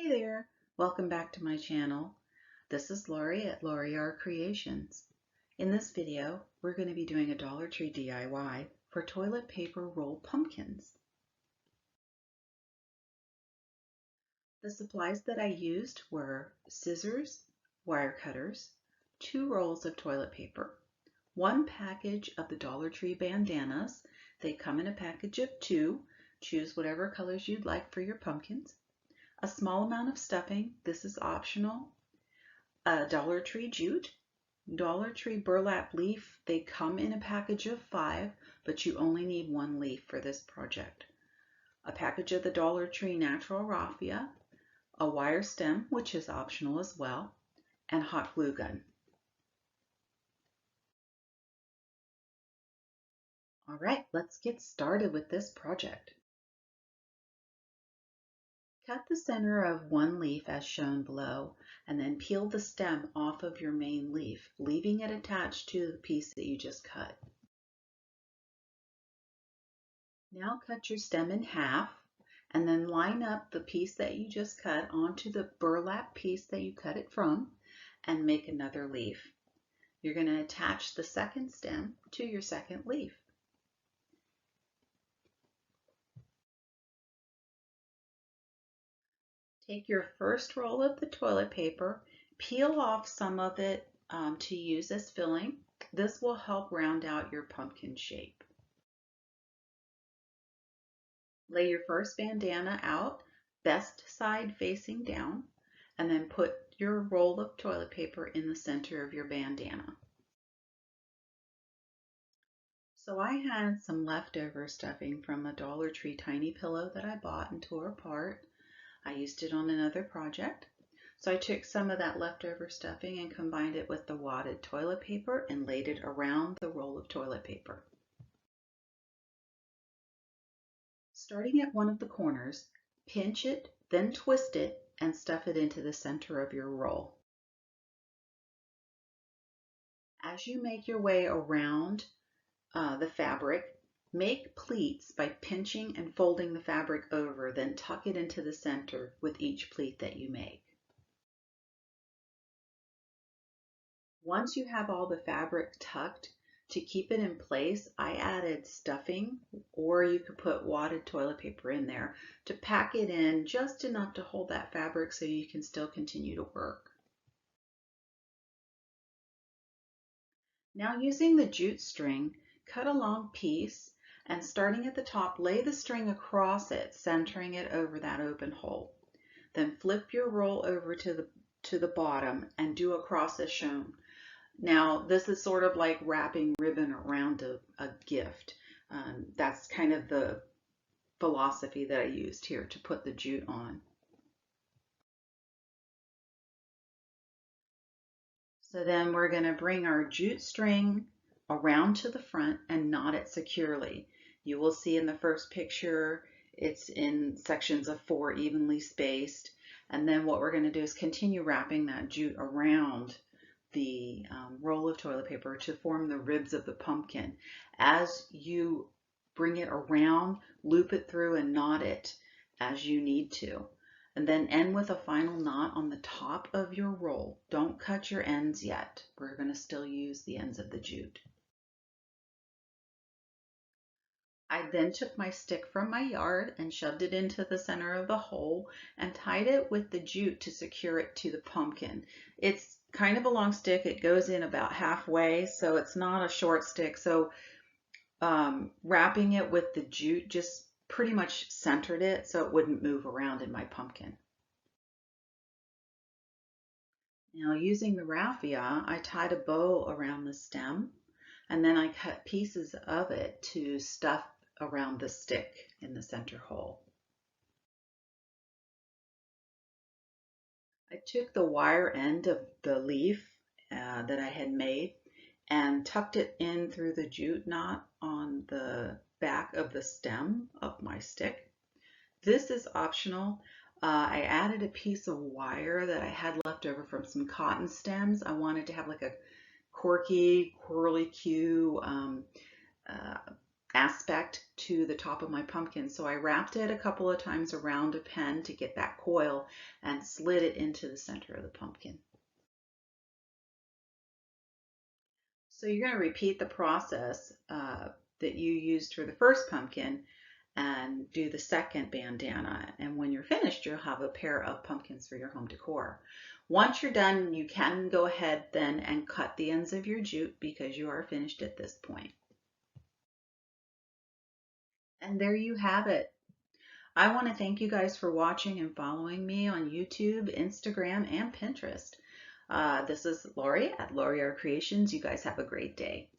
Hey there, welcome back to my channel. This is Laurie at Laurie Art Creations. In this video, we're going to be doing a Dollar Tree DIY for toilet paper roll pumpkins. The supplies that I used were scissors, wire cutters, 2 rolls of toilet paper, 1 package of the Dollar Tree bandanas. They come in a package of 2. Choose whatever colors you'd like for your pumpkins. A small amount of stuffing, this is optional. A Dollar Tree jute, Dollar Tree burlap leaf. They come in a package of 5, but you only need 1 leaf for this project. A package of the Dollar Tree natural raffia, a wire stem, which is optional as well, and hot glue gun. All right, let's get started with this project. Cut the center of 1 leaf as shown below, and then peel the stem off of your main leaf, leaving it attached to the piece that you just cut. Now cut your stem in half, and then line up the piece that you just cut onto the burlap piece that you cut it from, and make another leaf. You're going to attach the second stem to your second leaf. Take your first roll of the toilet paper, peel off some of it to use as filling. This will help round out your pumpkin shape. Lay your first bandana out, best side facing down, and then put your roll of toilet paper in the center of your bandana. So I had some leftover stuffing from a Dollar Tree tiny pillow that I bought and tore apart. I used it on another project. So I took some of that leftover stuffing and combined it with the wadded toilet paper and laid it around the roll of toilet paper. Starting at one of the corners, pinch it, then twist it and stuff it into the center of your roll. As you make your way around the fabric, make pleats by pinching and folding the fabric over, then tuck it into the center with each pleat that you make. Once you have all the fabric tucked, to keep it in place, I added stuffing, or you could put wadded toilet paper in there to pack it in just enough to hold that fabric so you can still continue to work. Now using the jute string, cut a long piece and starting at the top, lay the string across it, centering it over that open hole. Then flip your roll over to the bottom and do a cross as shown. Now this is sort of like wrapping ribbon around a gift. That's kind of the philosophy that I used here to put the jute on. So then we're going to bring our jute string around to the front and knot it securely. You will see in the first picture it's in sections of 4 evenly spaced, and then what we're going to do is continue wrapping that jute around the roll of toilet paper to form the ribs of the pumpkin. As you bring it around, loop it through and knot it as you need to. And then end with a final knot on the top of your roll. Don't cut your ends yet. We're going to still use the ends of the jute. I then took my stick from my yard and shoved it into the center of the hole and tied it with the jute to secure it to the pumpkin. It's kind of a long stick. It goes in about halfway, so it's not a short stick. So wrapping it with the jute just pretty much centered it so it wouldn't move around in my pumpkin. Now using the raffia, I tied a bow around the stem and then I cut pieces of it to stuff around the stick in the center hole. I took the wire end of the leaf that I had made and tucked it in through the jute knot on the back of the stem of my stick. This is optional. I added a piece of wire that I had left over from some cotton stems. I wanted to have like a quirky, curly-Q aspect to the top of my pumpkin. So I wrapped it a couple of times around a pen to get that coil and slid it into the center of the pumpkin. So you're going to repeat the process that you used for the first pumpkin and do the second bandana. And when you're finished, you'll have a pair of pumpkins for your home decor. Once you're done, you can go ahead then and cut the ends of your jute because you are finished at this point. And there you have it. I want to thank you guys for watching and following me on YouTube, Instagram, and Pinterest. This is Laurie at Laurie Art Creations. You guys have a great day.